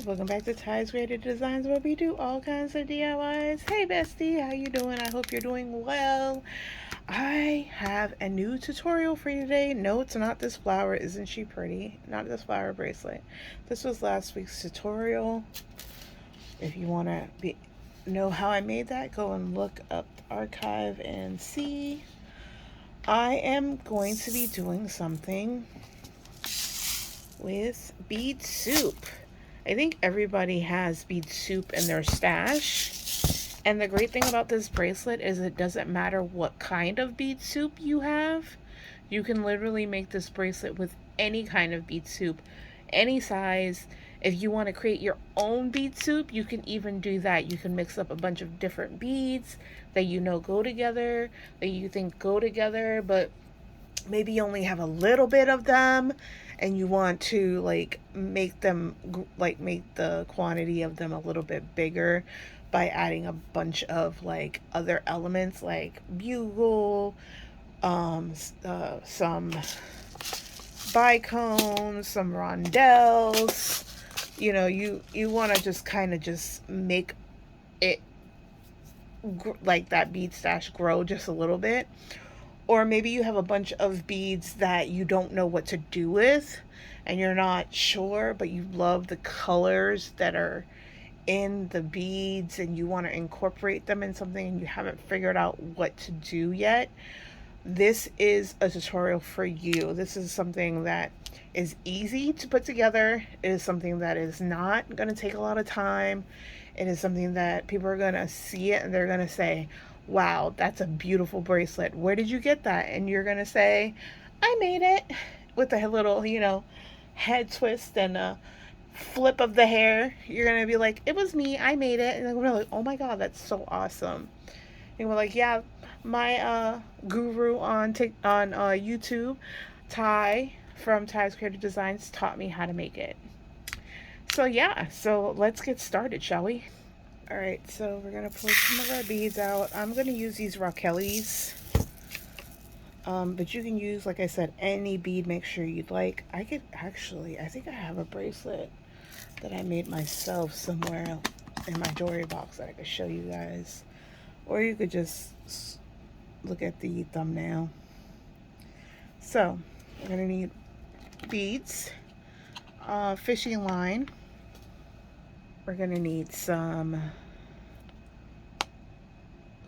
welcome back to Tys.creative.designs, where we do all kinds of DIYs. Hey bestie, how you doing? I hope you're doing well. I have a new tutorial for you today. No, it's not this flower. Isn't she pretty? Not this flower bracelet. This was last week's tutorial. If you want to know how I made that, go and look up the archive and see. I am going to be doing something with bead soup. I think everybody has bead soup in their stash. And the great thing about this bracelet is it doesn't matter what kind of bead soup you have. You can literally make this bracelet with any kind of bead soup, any size. If you want to create your own bead soup, you can even do that. You can mix up a bunch of different beads that you know go together, that you think go together, but maybe you only have a little bit of them and you want to make the quantity of them a little bit bigger by adding a bunch of other elements like bugle, some bicones, some rondelles. You want to just kind of just make it like that bead stash grow just a little bit. Or maybe you have a bunch of beads that you don't know what to do with and you're not sure, but you love the colors that are in the beads and you want to incorporate them in something and you haven't figured out what to do yet. This is a tutorial for you. This is something that is easy to put together. It is something that is not going to take a lot of time. It is something that people are going to see it and they're going to say, wow, that's a beautiful bracelet. Where did you get that? And you're going to say, I made it, with a little, head twist and a flip of the hair. You're going to be like, it was me. I made it. And they're like, oh my God, that's so awesome. And we're like, yeah, my guru on YouTube, Ty from Tys.creative.designs, taught me how to make it. So yeah, so let's get started, shall we? Alright, so we're going to pull some of our beads out. I'm going to use these Raquelis. But you can use, like I said, any bead mixture you'd like. I think I have a bracelet that I made myself somewhere in my jewelry box that I could show you guys. Or you could just look at the thumbnail. So, we're going to need beads, fishing line. We're going to need some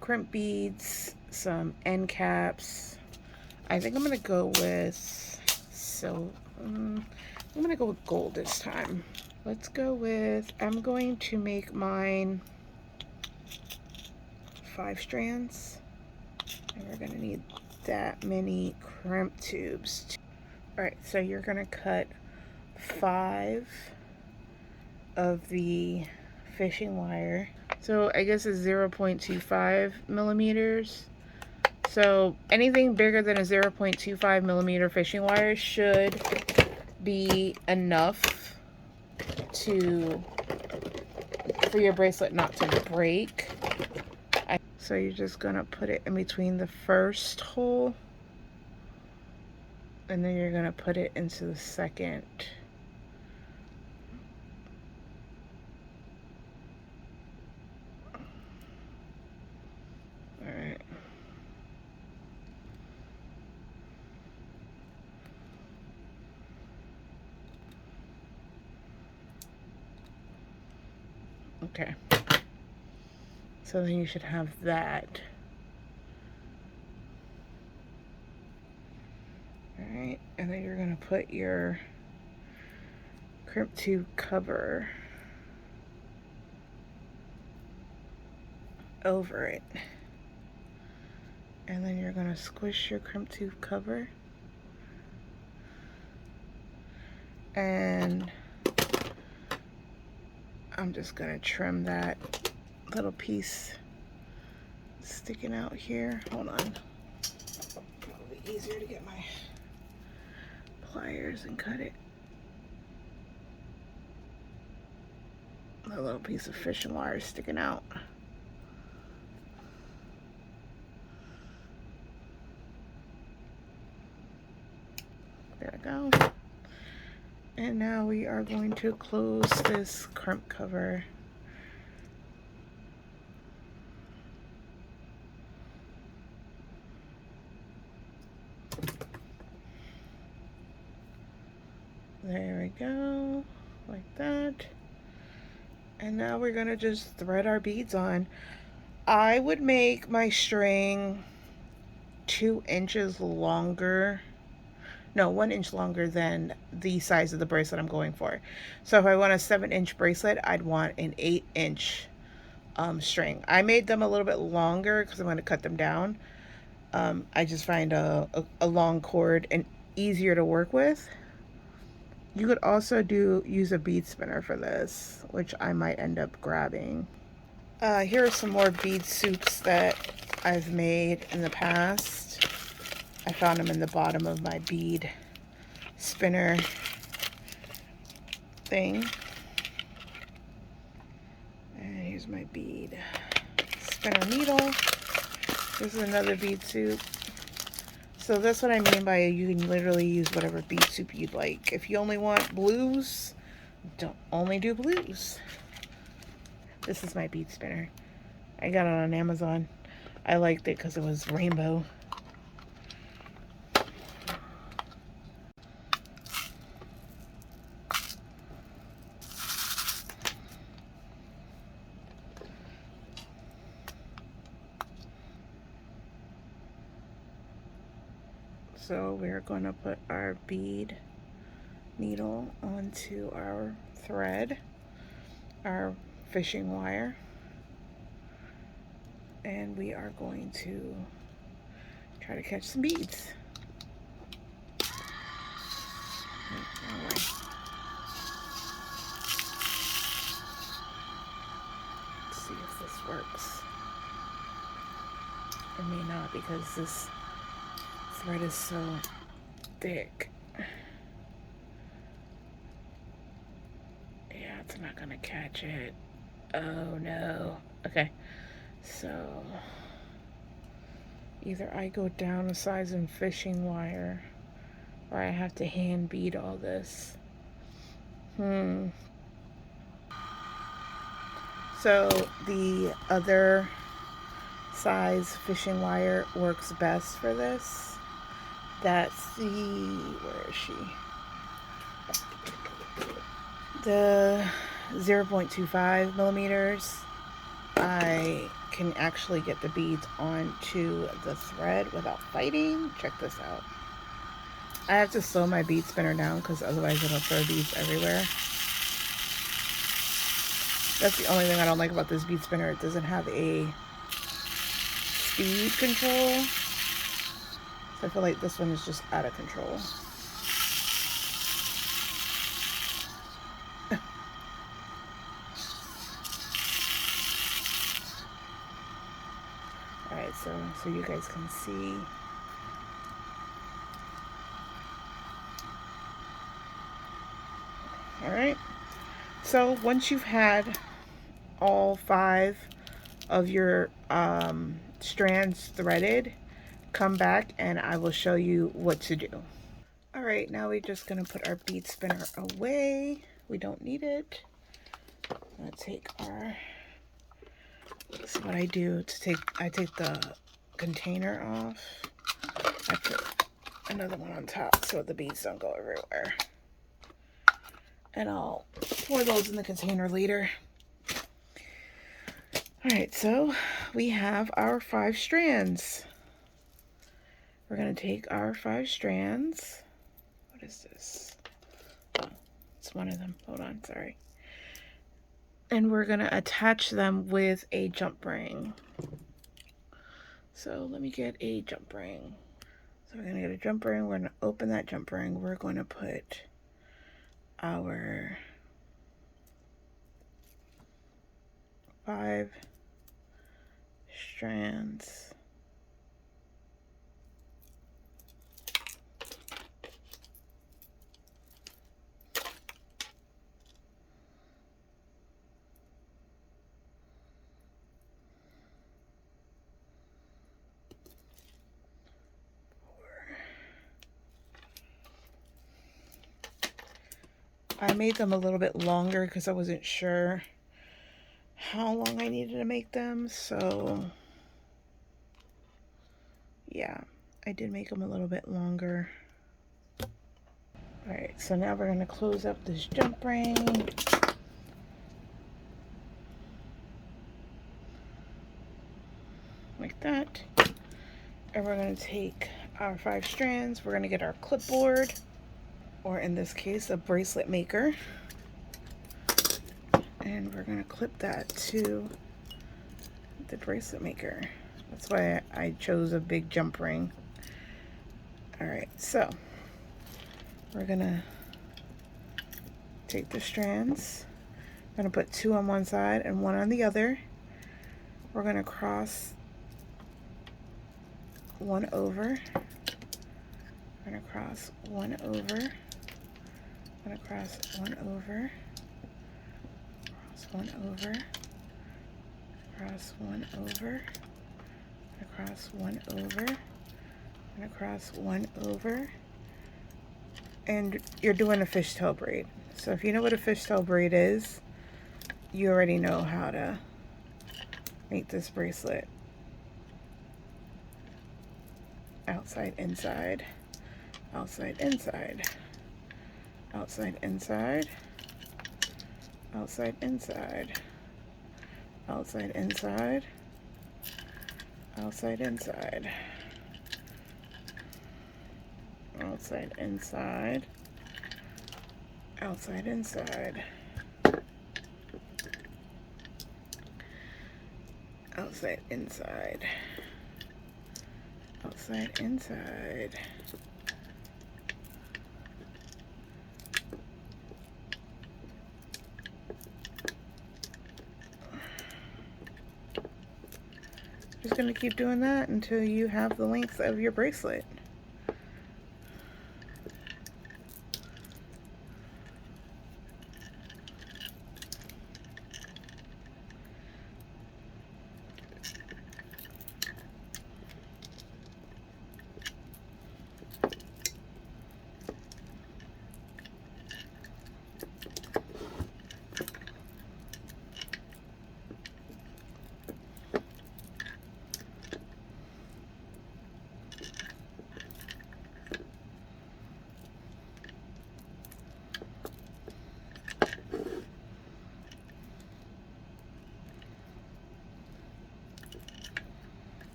crimp beads, some end caps. I think I'm going to go with I'm going to go with gold this time. Let's go with, I'm going to make mine 5 strands. And we're going to need that many crimp tubes. Alright, so you're going to cut 5 of the fishing wire. So I guess it's 0.25 millimeters. So anything bigger than a 0.25 millimeter fishing wire should be enough for your bracelet not to break. So you're just gonna put it in between the first hole and then you're gonna put it into the second. Alright. Okay. So then you should have that. Alright, and then you're going to put your crimp tube cover over it. And then you're going to squish your crimp tube cover. And I'm just going to trim that little piece sticking out here. Hold on. It'll be easier to get my pliers and cut it. A little piece of fishing wire sticking out. There we go. And now we are going to close this crimp cover. There we go, like that. And now we're gonna just thread our beads on. I would make my string 2 inches longer. No, 1 inch longer than the size of the bracelet I'm going for. So if I want a 7-inch bracelet, I'd want an 8-inch string. I made them a little bit longer because I'm going to cut them down. I just find a long cord and easier to work with. You could also use a bead spinner for this, which I might end up grabbing. Here are some more bead soups that I've made in the past. I found them in the bottom of my bead spinner thing. And here's my bead spinner needle. This is another bead soup. So that's what I mean by you can literally use whatever bead soup you'd like. If you only want blues, don't only do blues. This is my bead spinner. I got it on Amazon. I liked it because it was rainbow. So we're going to put our bead needle onto our thread, our fishing wire, and we are going to try to catch some beads. Let's see if this works. It may not because this thread is so thick. Yeah, it's not gonna catch it. Oh no. Okay, so either I go down a size in fishing wire or I have to hand bead all this. So the other size fishing wire works best for this. That's the, where is she? The 0.25 millimeters. I can actually get the beads onto the thread without fighting. Check this out. I have to slow my bead spinner down because otherwise it'll throw beads everywhere. That's the only thing I don't like about this bead spinner. It doesn't have a speed control. So I feel like this one is just out of control. Alright, so you guys can see. Alright, so once you've had all 5 of your strands threaded, come back and I will show you what to do. Alright, now we're just going to put our bead spinner away. We don't need it. I'm going to take our, this is what I do to I take the container off. I put another one on top so the beads don't go everywhere. And I'll pour those in the container later. Alright, so we have our 5 strands. We're going to take our 5 strands. What is this? Oh, it's one of them. Hold on, sorry. And we're going to attach them with a jump ring. So let me get a jump ring. So we're going to get a jump ring. We're going to open that jump ring. We're going to put our 5 strands. I made them a little bit longer because I wasn't sure how long I needed to make them. So yeah, I did make them a little bit longer. All right, so now we're going to close up this jump ring. Like that. And we're going to take our 5 strands. We're going to get our clipboard, or in this case, a bracelet maker. And we're going to clip that to the bracelet maker. That's why I chose a big jump ring. All right, so we're going to take the strands. I'm going to put 2 on one side and 1 on the other. We're going to cross 1 over. We're going to cross 1 over. I'm going to cross 1 over. Cross 1 over. Cross 1 over. Cross 1 over. I'm going to cross 1 over. And you're doing a fishtail braid. So if you know what a fishtail braid is, you already know how to make this bracelet. Outside, inside, outside, inside, outside, inside, outside, inside, outside, inside, outside, inside, outside, inside, outside, inside, outside, inside, outside, inside. Just going to keep doing that until you have the length of your bracelet.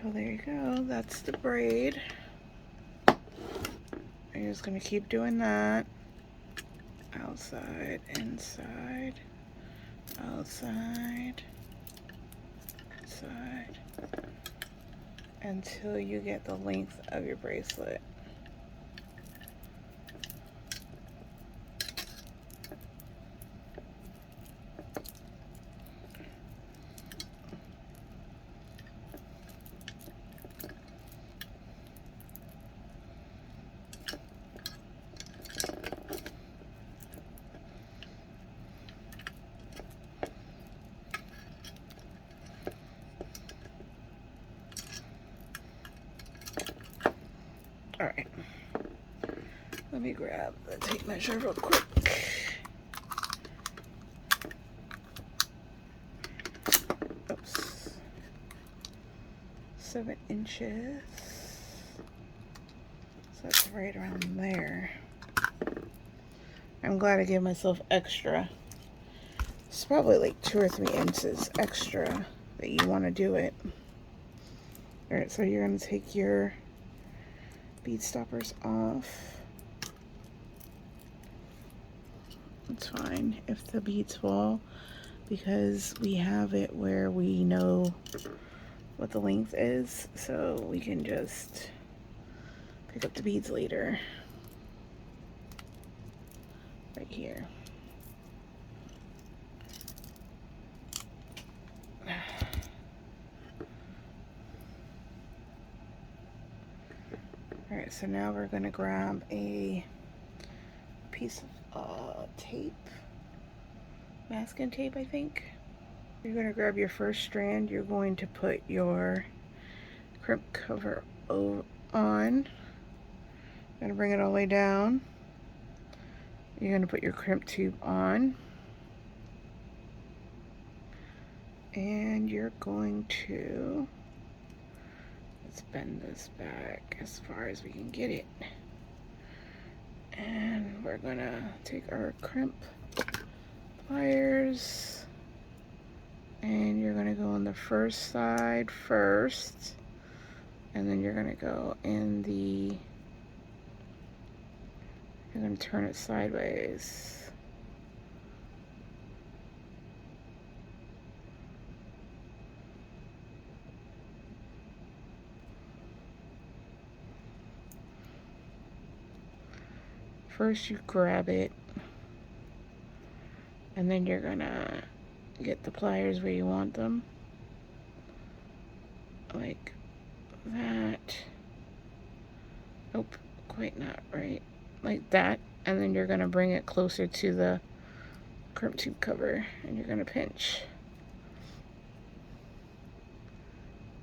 So there you go, that's the braid. I'm just going to keep doing that. Outside, inside, outside, inside, until you get the length of your bracelet. All right, let me grab the tape measure real quick. Oops, 7 inches. So that's right around there. I'm glad I gave myself extra. It's probably like 2 or 3 inches extra that you want to do it. All right, so you're going to take your bead stoppers off. It's fine if the beads fall, because we have it where we know what the length is, so we can just pick up the beads later. Right here. Alright, so now we're going to grab a piece of tape, masking tape, I think. You're going to grab your first strand. You're going to put your crimp cover on. You're going to bring it all the way down. You're going to put your crimp tube on. And you're going to, let's bend this back as far as we can get it. And we're going to take our crimp pliers. And you're going to go on the first side first, and then you're going to go in the, you're going to turn it sideways. First you grab it, and then you're going to get the pliers where you want them, like that. Nope, quite not right, like that. And then you're going to bring it closer to the crimp tube cover, and you're going to pinch,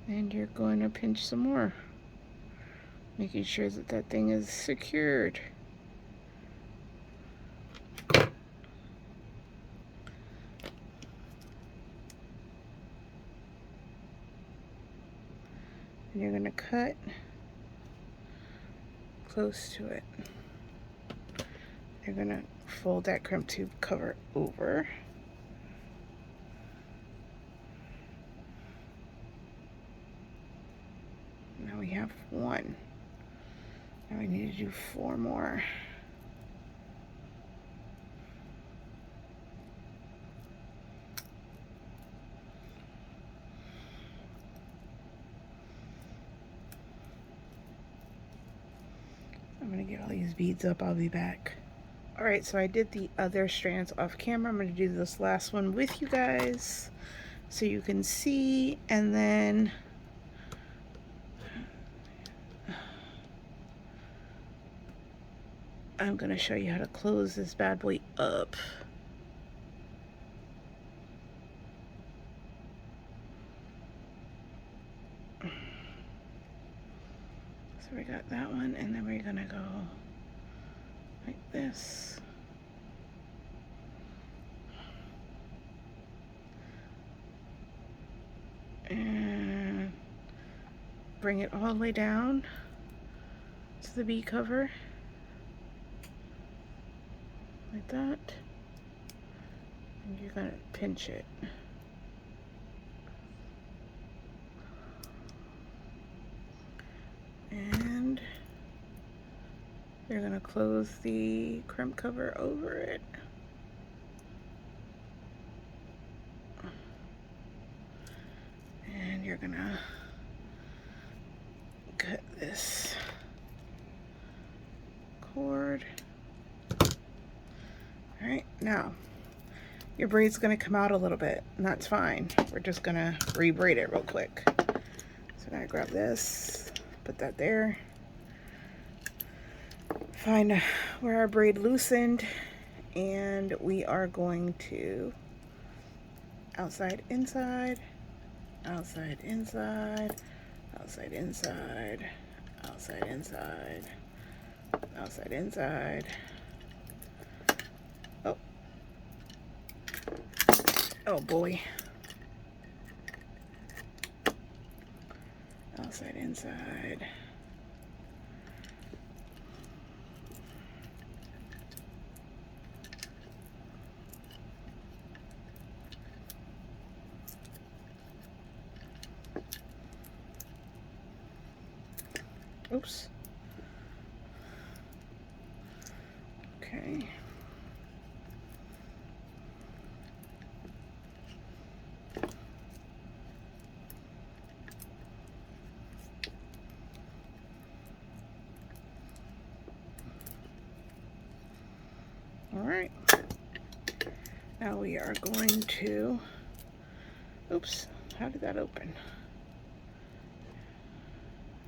and you're going to pinch some more, making sure that that thing is secured. And you're going to cut close to it. You're going to fold that crimp tube cover over. Now we have one. Now we need to do 4 more. I'm going to get all these beads up. I'll be back. Alright, so I did the other strands off camera. I'm going to do this last one with you guys so you can see, and then I'm going to show you how to close this bad boy up. So we got that one, and then we're going to go like this. And bring it all the way down to the bead cover, like that. And you're going to pinch it. And you're going to close the crimp cover over it. And you're going to cut this cord. Alright, now your braid's going to come out a little bit, and that's fine. We're just going to re-braid it real quick. So I'm going to grab this, put that there. Find where our braid loosened, and we are going to outside, inside, outside, inside, outside, inside, outside, inside, outside, inside. Oh. Oh boy. Outside, inside. Oops. Okay. All right. Now we are going to, oops, how did that open?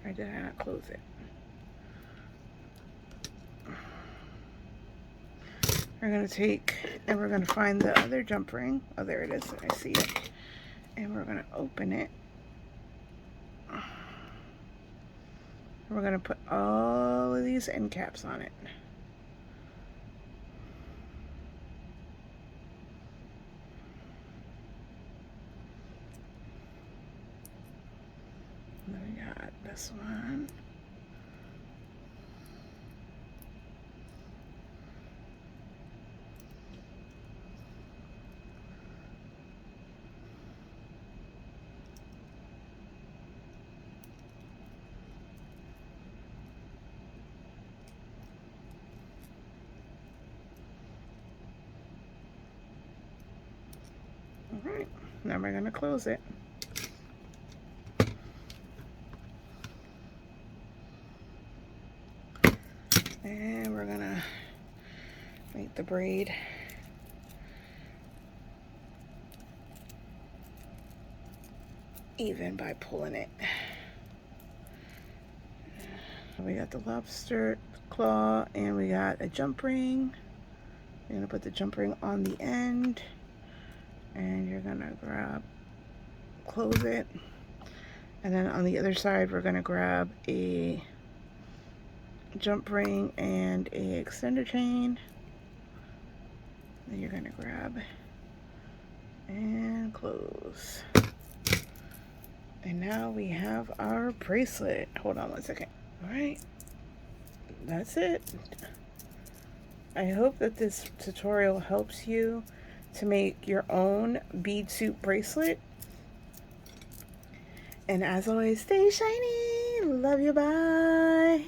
Or did I not close it? we're going to take and we're going to find the other jump ring. Oh, there it is. I see it. And we're going to open it. We're going to put all of these end caps on it. And then we got this one. Alright, now we're going to close it. And we're going to make the braid even by pulling it. We got the lobster claw and we got a jump ring. You're going to put the jump ring on the end. And you're gonna close it, and then on the other side we're gonna grab a jump ring and a extender chain. Then you're gonna grab and close. And now we have our bracelet. Hold on one second. All right, that's it. I hope that this tutorial helps you to make your own bead suit bracelet. And as always, stay shiny. Love you. Bye.